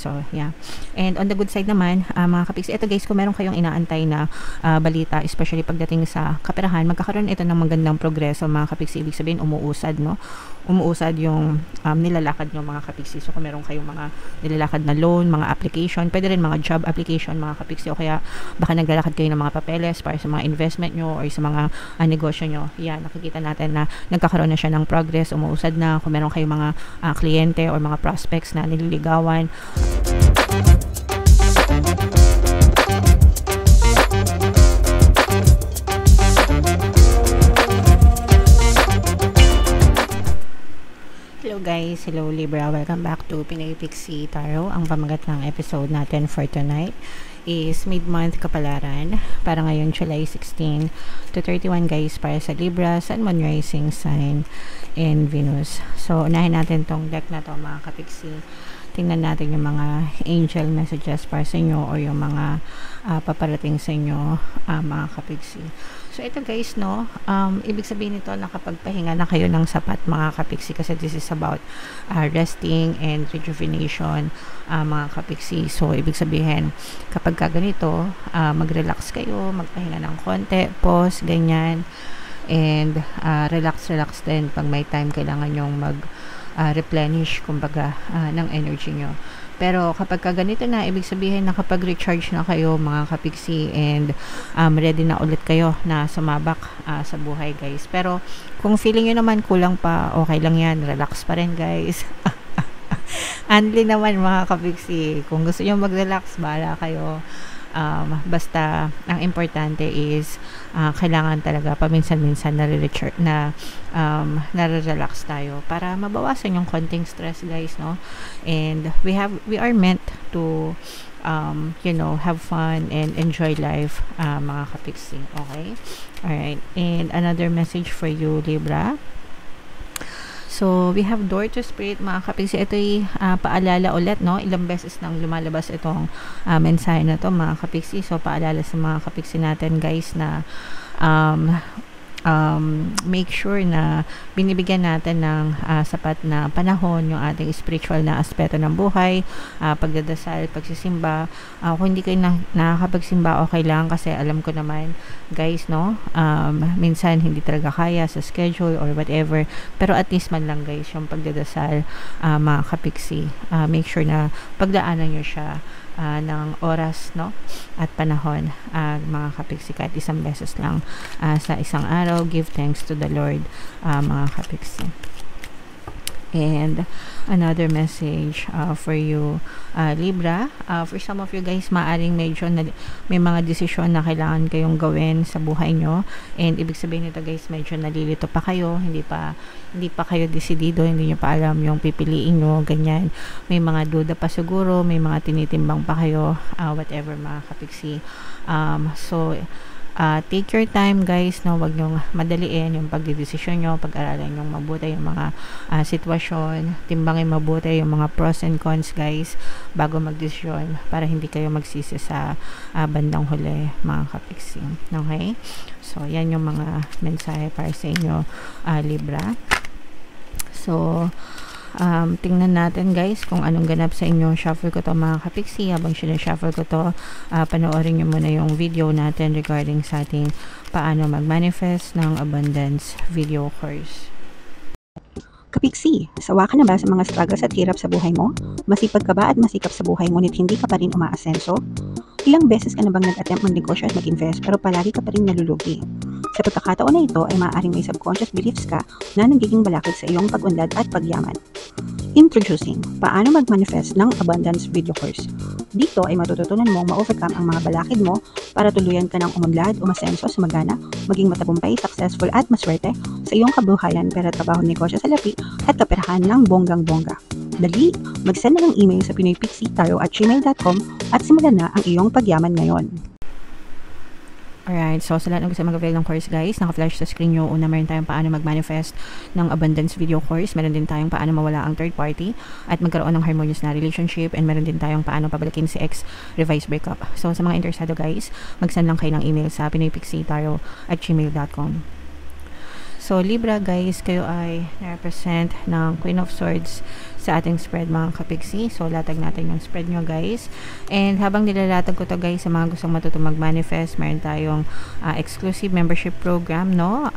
So, yeah. And on the good side naman, mga kapiksi, ito guys, kung meron kayong inaantay na balita, especially pagdating sa kaperahan, magkakaroon ito ng magandang progreso, mga kapiksi. Ibig sabihin, umuusad, no? Umuusad yung nilalakad nyo, mga kapiksi. So, kung meron kayong mga nilalakad na loan, mga application, pwede rin mga job application, mga kapiksi, o kaya baka naglalakad kayo ng mga papeles para sa mga investment nyo or sa mga negosyo nyo. Yan, nakikita natin na nagkakaroon na siya ng progress, umuusad na. Kung meron kayong mga kliyente or mga prospects na nililigawan. Hello guys, hello Libra, welcome back to Pinoy Pixie Tarot. Ang pamagat ng episode natin for tonight is mid-month kapalaran para ngayon July 16 to 31 guys, para sa Libra, Sun, Moon, Rising Sign, and Venus. So unahin natin tong deck na to, mga kapiksi. Tingnan natin yung mga angel messages para sa inyo or yung mga paparating sa inyo, mga kapiksi. So ito guys, no, ibig sabihin nito nakapagpahinga na kayo ng sapat, mga kapiksi, kasi this is about resting and rejuvenation, mga kapiksi. So ibig sabihin, kapag ganito, mag-relax kayo, magpahinga ng konti, pause, ganyan, and relax din pag may time kailangan nyong replenish kumbaga ng energy nyo. Pero kapag ganito na, ibig sabihin nakapag-recharge na kayo, mga kapiksi, and ready na ulit kayo na sumabak sa buhay guys. Pero kung feeling nyo naman kulang pa, okay lang yan, relax pa rin guys. Only naman, mga kapiksi, kung gusto nyo mag-relax, bahala kayo. Basta ang importante is kailangan talaga paminsan-minsan nare-relax tayo para mabawasan yung konting stress guys, no? And we are meant to you know, have fun and enjoy life, mga kapiksi. Okay, alright, and another message for you Libra. So, we have door to spirit, mga kapiksi. Ito ay paalala ulit, no? Ilang beses nang lumalabas itong mensahe na to, mga kapiksi. So, paalala sa mga kapiksi natin, guys, na make sure na binibigyan natin ng sapat na panahon yung ating spiritual na aspeto ng buhay, pagdadasal, pagsisimba. Kung hindi kayo nakakapagsimba, okay lang, kasi alam ko naman guys, no, minsan hindi talaga kaya sa schedule or whatever, pero at least man lang guys, yung pagdadasal, mga kapiksi, make sure na pagdaanan nyo siya ng oras, no, at panahon, mga kapiksi, kahit isang beses lang sa isang araw. Give thanks to the Lord, mga kapiksi. And another message for you, Libra. For some of you guys, maaring medyo may mga desisyon na kailangan kayong gawin sa buhay nyo, and ibig sabihin nito guys, medyo nalilito pa kayo, hindi pa kayo desidido, hindi nyo pa alam yung pipiliin nyo, ganyan. May mga duda pa siguro, may mga tinitimbang pa kayo, whatever, mga kapiksi. So take your time guys, no, wag nyong madaliin yung pagdedesisyon nyo, pag-aralan nyong mabuti yung mga sitwasyon, timbangin mabuti yung mga pros and cons guys bago magdesisyon, para hindi kayo magsisi sa bandang huli, mga kapiksi. Okay, so yan yung mga mensahe para sa inyo, Libra. So tingnan natin guys kung anong ganap sa inyo. Shuffle ko to, mga kapiksi. Habang sinashuffle ko to, panoorin nyo muna yung video natin regarding sa ating paano mag-manifest ng abundance video course. Kapiksi, sawa ka na ba sa mga struggles at hirap sa buhay mo? Masipag ka ba at masikap sa buhay ngunit hindi ka pa rin umaasenso? Ilang beses ka na bang nag-attempt mag-negosyo at mag-invest pero palagi ka pa rin nalulugi? Sa pagkakataon na ito ay maaaring may subconscious beliefs ka na nagiging balakid sa iyong pag-unlad at pagyaman. Introducing, paano mag-manifest ng abundance video course. Dito ay matututunan mong ma-overcome ang mga balakid mo para tuluyan ka ng umunlad, umasenso, sumagana, maging matagumpay, successful at maswerte sa iyong kabuhayan, pera, trabaho, negosyo, salapi at kaperahan ng bonggang-bongga. Dali, mag-send na ng email sa pinoypixie@gmail.com at simulan na ang iyong pagyaman ngayon. Alright, so sa lahat ng gusto mag-avail ng course guys, naka-flash sa screen nyo. Una, meron tayong paano mag-manifest ng abundance video course. Meron din tayong paano mawala ang third party at magkaroon ng harmonious na relationship. And meron din tayong paano pabalikin si ex, revise breakup. So sa mga interesado guys, mag-send lang kayo ng email sa pinoypixie@gmail.com. So, Libra guys, kayo ay na-represent ng Queen of Swords sa ating spread mga kapiksi. So, latag natin yung spread nyo guys. And habang nilalatag ko to guys, sa mga gustong matutong mag-manifest, meron tayong exclusive membership program, no?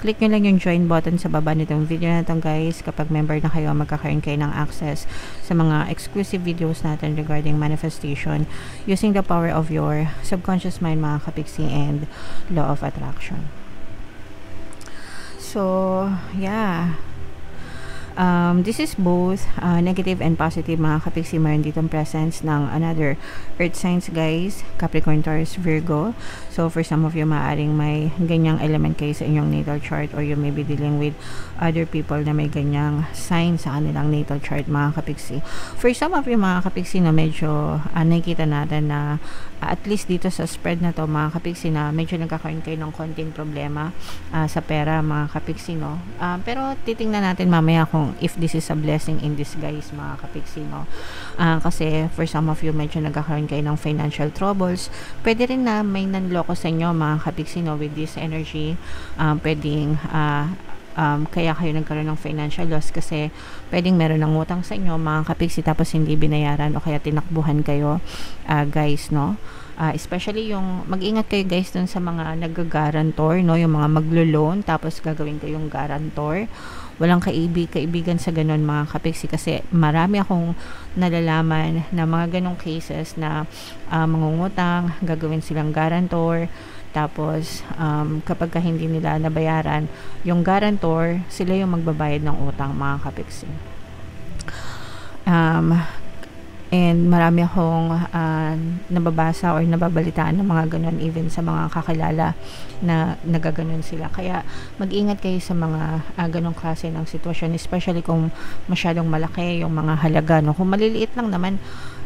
Click nyo lang yung join button sa baba nitong video na itong guys. Kapag member na kayo, magkakaroon kayo ng access sa mga exclusive videos natin regarding manifestation using the power of your subconscious mind mga kapiksi and law of attraction. So, yeah. This is both negative and positive mga kapiksi. Meron ditong presence ng another earth signs guys, Capricorn, Taurus, Virgo. So for some of you, maaring may ganyang element kayo sa inyong natal chart, or you may be dealing with other people na may ganyang sign sa kanilang natal chart mga kapiksi. For some of you mga kapiksi na medyo nakikita natin na at least dito sa spread na to mga kapiksi, na medyo nagkakaroon kayo ng konting problema sa pera mga kapiksi, no? Pero titingnan natin mamaya kung if this is a blessing in disguise mga kapiksi, no? Kasi for some of you, medyo nagkakaroon kayo ng financial troubles. Pwede rin na may nanloko sa inyo mga kapiksi, no? With this energy, pwedeng kaya kayo nagkaroon ng financial loss kasi pwedeng meron ng utang sa inyo mga kapiksi, tapos hindi binayaran, o kaya tinakbuhan kayo guys, no? Especially yung mag-ingat kayo guys dun sa mga nag-guarantor, no? Yung mga maglo-loan tapos gagawin kayong guarantor. Walang kaibigan sa ganun mga kapiksi, kasi marami akong nalalaman na mga ganong cases na mangungutang, gagawin silang guarantor, tapos kapag hindi nila nabayaran yung guarantor, sila yung magbabayad ng utang mga kapiksi. And marami akong nababasa or nababalitaan ng mga ganun, even sa mga kakilala na nagaganon sila. Kaya mag-ingat kayo sa mga ganong klase ng sitwasyon, especially kung masyadong malaki yung mga halaga, no? Kung maliliit lang naman,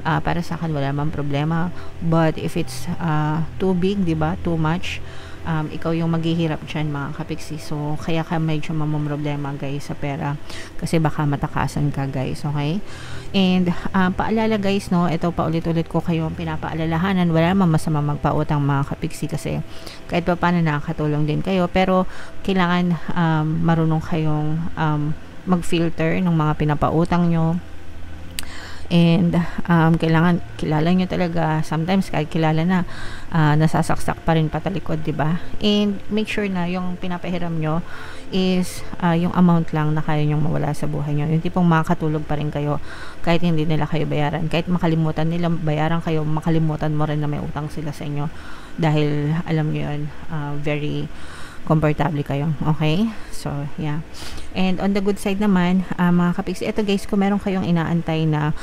para sa akin wala man problema, but if it's too big, diba, too much, ikaw yung maghihirap dyan mga kapiksi. So kaya ka medyo mamumroblema guys sa pera, kasi baka matakasan ka guys, okay? And paalala guys, no, ito paulit-ulit ko kayong pinapaalalahanan, wala namang masama magpautang mga kapiksi, kasi kahit pa paano nakakatulong din kayo, pero kailangan marunong kayong mag-filter ng mga pinapautang nyo. And kailangan kilala nyo talaga. Sometimes kahit kilala na, nasasaksak pa rin patalikod, diba? And make sure na yung pinapahiram nyo is yung amount lang na kaya nyong mawala sa buhay nyo. Yung tipong makakatulog pa rin kayo kahit hindi nila kayo bayaran. Kahit makalimutan nila bayaran kayo, makalimutan mo rin na may utang sila sa inyo, dahil alam nyo yun, very komportable kayo, okay? So, yeah. And on the good side naman, mga kapiksi, ito guys, kung meron kayong inaantay na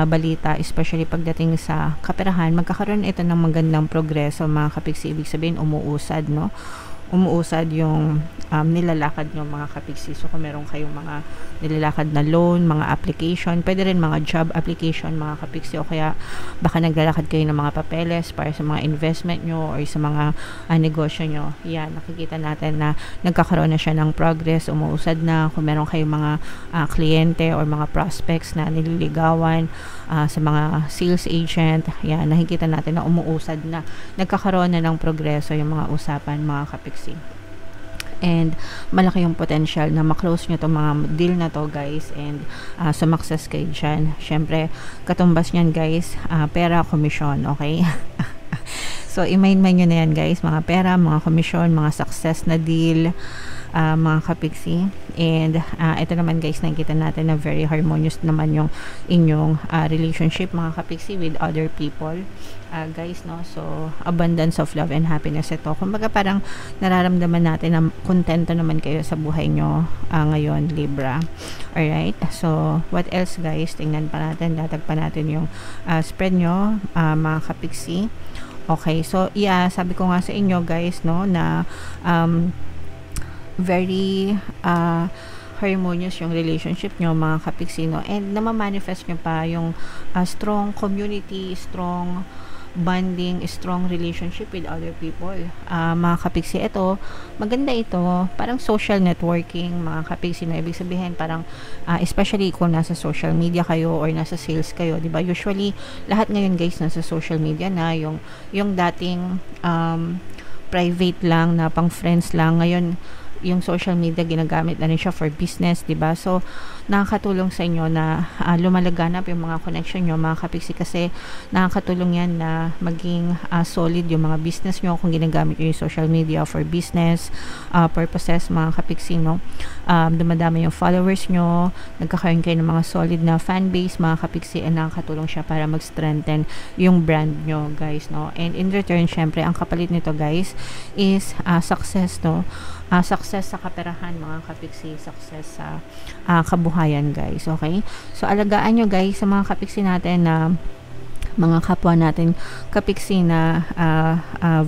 balita, especially pagdating sa kaperahan, magkakaroon ito ng magandang progreso mga kapiksi. Ibig sabihin, umuusad, no? Umuusad yung nilalakad nyo mga kapiksi. So kung meron kayong mga nilalakad na loan, mga application, pwede rin mga job application mga kapiksi, o kaya baka naglalakad kayo ng mga papeles para sa mga investment nyo or sa mga negosyo nyo. Yan, nakikita natin na nagkakaroon na siya ng progress, umuusad na. Kung meron kayong mga kliyente or mga prospects na nililigawan sa mga sales agent, yan, nakikita natin na umuusad na, nagkakaroon na ng progreso yung mga usapan mga kapiksi. And malaki yung potential na maklose nyo itong mga deal na to guys, and sumakses kayo dyan. Syempre, katumbas nyan guys, pera, komisyon, okay? So i-mind nyo na yan guys, mga pera, mga komisyon, mga success na deal, mga kapiksi. And ito naman guys, nakikita natin na very harmonious naman yung inyong relationship mga kapiksi with other people guys, no? So abundance of love and happiness ito. Kumbaga parang nararamdaman natin na kontento naman kayo sa buhay nyo ngayon, Libra. Alright, so what else guys? Tingnan pa natin, datag pa natin yung spread nyo mga kapiksi. Okay, so yeah, sabi ko nga sa inyo guys, no, na very harmonious yung relationship nyo mga kapiksi, no? And namamanifest nyo pa yung strong community, strong bonding, strong relationship with other people mga kapiksi. Ito, maganda ito, parang social networking mga kapiksi, na ibig sabihin parang especially kung nasa social media kayo or nasa sales kayo, diba? Usually lahat ngayon guys nasa social media na, yung dating private lang na pang friends lang, ngayon yung social media ginagamit na rin siya for business, 'di ba? So nakakatulong sa inyo na lumalaganap yung mga connection nyo, mga kapiksi, kasi nakakatulong yan na maging solid yung mga business nyo kung ginagamit nyo yung social media for business purposes, mga kapiksi, no? Dumadami yung followers nyo, nagkakaroon kayo ng mga solid na fan base, mga kapiksi, and nakakatulong siya para mag-strengthen yung brand nyo, guys, no? And in return, syempre, ang kapalit nito, guys, is success, no? Success sa kaperahan, mga kapiksi, success sa kabuhayan, guys. Okay? So alagaan nyo, guys, sa mga kapiksi natin na mga kapwa natin kapiksi na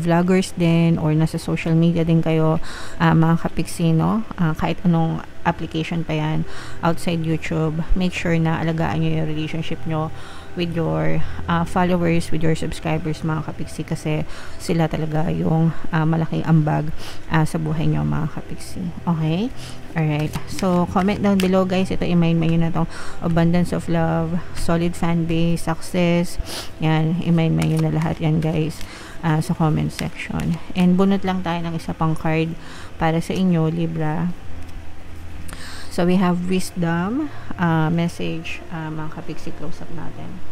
vloggers din or nasa social media din kayo, mga kapiksi, no? Kahit anong application pa yan outside YouTube, make sure na alagaan nyo yung relationship nyo with your followers, with your subscribers, mga kapiksi, kasi sila talaga yung malaking ambag sa buhay nyo, mga kapiksi. Okay? Alright. So, comment down below, guys. Ito, i-mind nyo na itong abundance of love, solid fan base, success. Yan, i-mind nyo na lahat yan, guys, sa comment section. And bunot lang tayo ng isa pang card para sa inyo, Libra. So, we have wisdom, message, mga kapiksi, close up natin.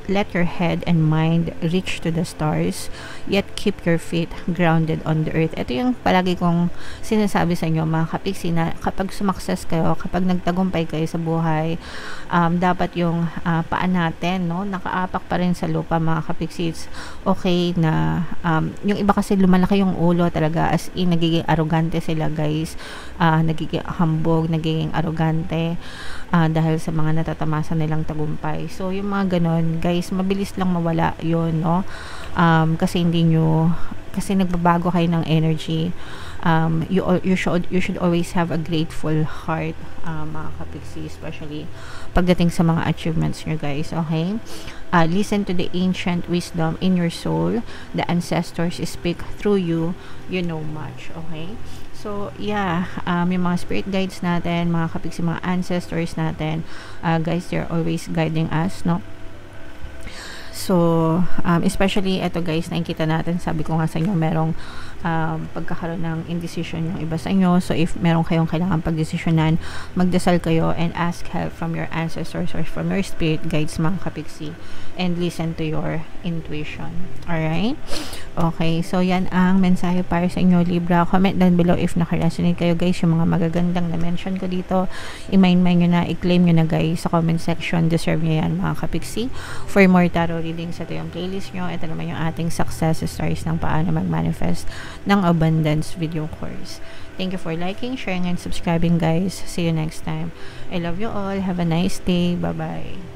Let your head and mind reach to the stars, yet keep your feet grounded on the earth. Ito yung palagi kong sinasabi sa inyo, mga kapiksi, na kapag sumakses kayo, kapag nagtagumpay kayo sa buhay, dapat yung paa natin, no, nakaapak pa rin sa lupa, mga kapiksi. It's okay na yung iba kasi lumalaki yung ulo talaga, as in nagiging arrogante sila, guys, nagiging hambog, nagiging arrogante dahil sa mga natatamasa nilang tagumpay. So yung mga ganon, guys, mabilis lang mawala yun, no? Kasi kasi nagbabago kayo ng energy. You should always have a grateful heart, mga kapiksi, especially pagdating sa mga achievements nyo, guys. Okay? Listen to the ancient wisdom in your soul. The ancestors speak through you. You know much. Okay? So, yeah, yung mga spirit guides natin, mga kapiksi, mga ancestors natin, guys, they're always guiding us, no? So, especially, ito, guys, nakikita natin, sabi ko nga sa inyo, merong pagkakaroon ng indecision yung iba sa inyo. So, if meron kayong kailangan pagdesisyonan, magdasal kayo and ask help from your ancestors or from your spirit guides, mga kapiksi, and listen to your intuition. Alright? Okay, so yan ang mensahe para sa inyo, Libra. Comment down below if naka-resonate kayo, guys, yung mga magagandang na-mention ko dito. I-mind nyo na, i-claim nyo na, guys, sa comment section. Deserve nyo yan, mga kapiksi. For more tarot readings, ito yung playlist nyo. Ito naman yung ating success stories ng paano mag-manifest ng abundance video course. Thank you for liking, sharing, and subscribing, guys. See you next time. I love you all. Have a nice day. Bye-bye.